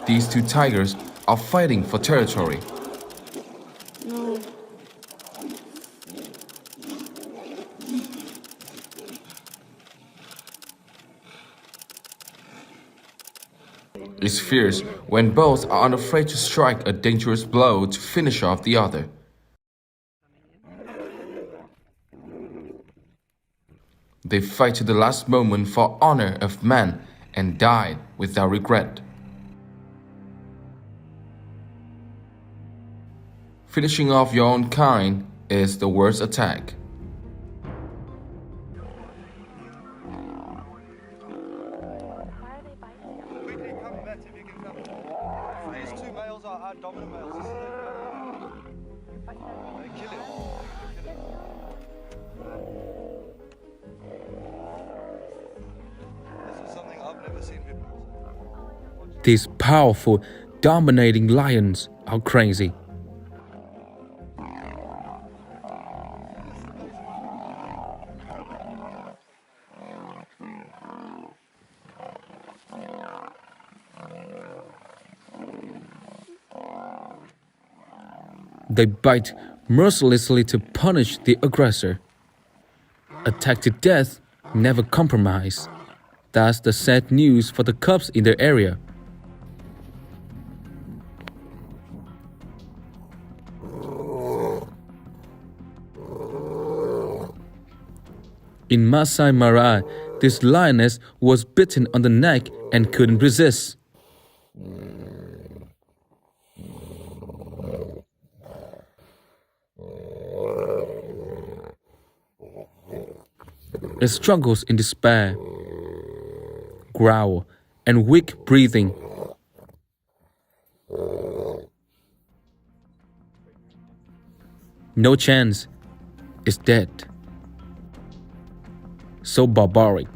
These two tigers are fighting for territory. No. It's fierce when both are unafraid to strike a dangerous blow to finish off the other. They fight to the last moment for honor of man and die without regret. Finishing off your own kind is the worst attack. Quickly come back if you can come. These two males are dominant males. They kill it. This is something I've never seen before. These powerful, dominating lions are crazy. They bite mercilessly to punish the aggressor. Attack to death, never compromise. That's the sad news for the cubs in their area. In Masai Mara, this lioness was bitten on the neck and couldn't resist. It struggles in despair, growl, and weak breathing. No chance, it's dead. So barbaric.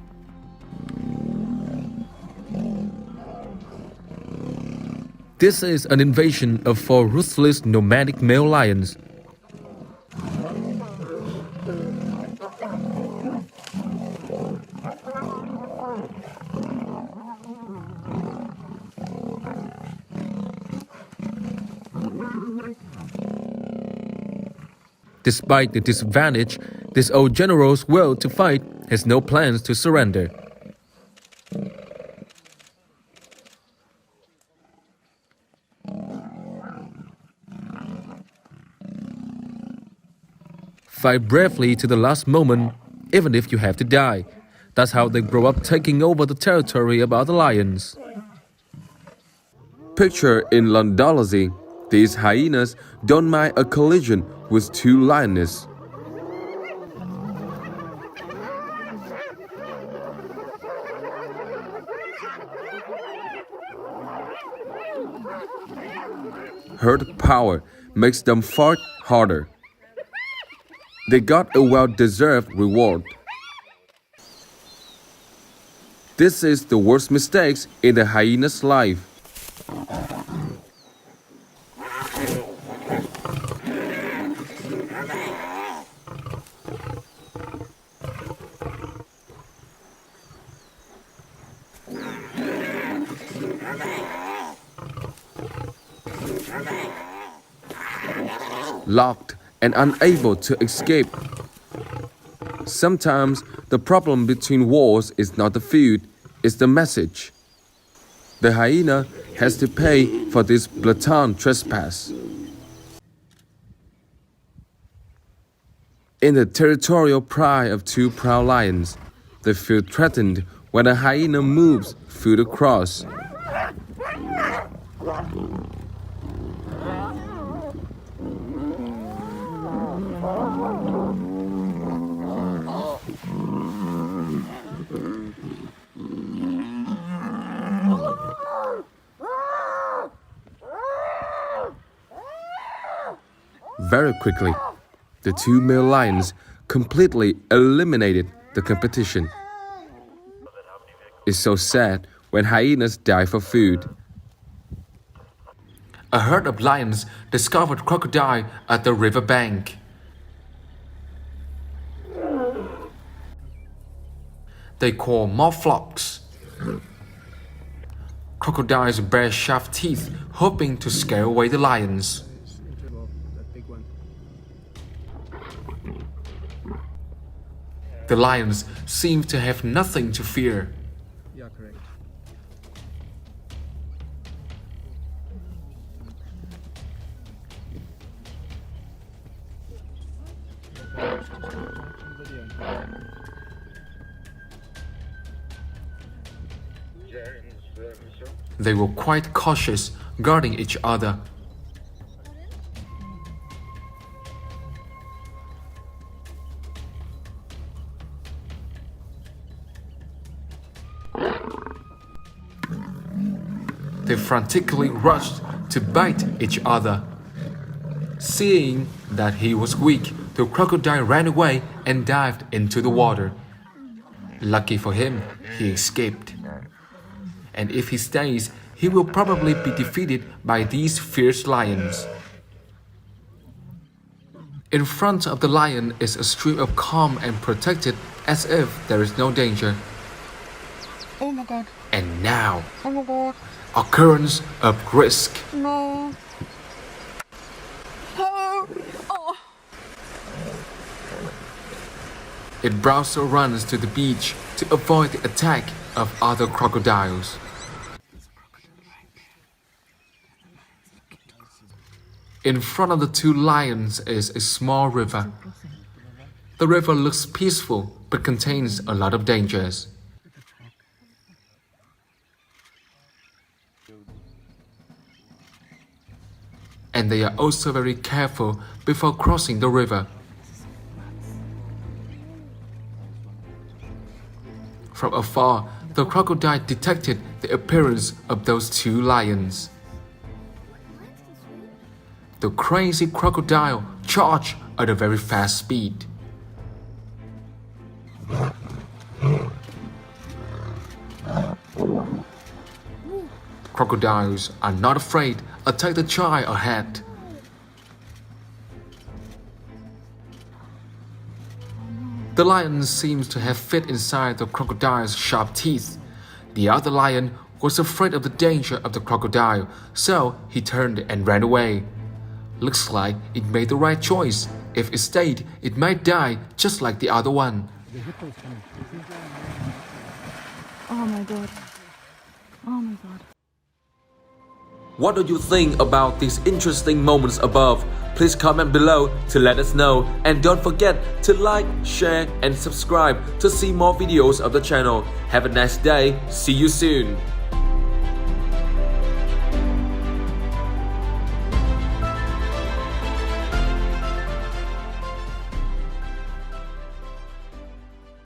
This is an invasion of four ruthless nomadic male lions. Despite the disadvantage, this old general's will to fight has no plans to surrender. Fight bravely to the last moment, even if you have to die. That's how they grow up taking over the territory of other lions. Picture in Londology, these hyenas don't mind a collision with two lionesses. Herd power makes them fight harder. They got a well-deserved reward. This is the worst mistakes in the hyena's life. Locked and unable to escape. Sometimes the problem between wars is not the food, it's the message. The hyena has to pay for this blatant trespass. In the territorial pride of two proud lions, they feel threatened when a hyena moves foot across. Very quickly, the two male lions completely eliminated the competition. It's so sad when hyenas die for food. A herd of lions discovered crocodile at the river bank. They call more flocks. Crocodiles bare sharp teeth, hoping to scare away the lions. The lions seem to have nothing to fear. Yeah, correct. They were quite cautious, guarding each other. They frantically rushed to bite each other. Seeing that he was weak, the crocodile ran away and dived into the water. Lucky for him, he escaped. And if he stays, he will probably be defeated by these fierce lions. In front of the lion is a strip of calm and protected as if there is no danger. Oh my god. And now, Oh my god. occurrence of risk. No. Oh. Oh. It browser runs to the beach to avoid the attack of other crocodiles. In front of the two lions is a small river. The river looks peaceful but contains a lot of dangers. And they are also very careful before crossing the river. From afar, the crocodile detected the appearance of those two lions. The crazy crocodile charged at a very fast speed. Crocodiles are not afraid. Attack the child ahead. The lion seems to have fit inside the crocodile's sharp teeth. The other lion was afraid of the danger of the crocodile, so he turned and ran away. Looks like it made the right choice. If it stayed, it might die just like the other one. Oh my god. Oh my god. What do you think about these interesting moments above? Please comment below to let us know, and don't forget to like, share and subscribe to see more videos of the channel. Have a nice day. See you soon.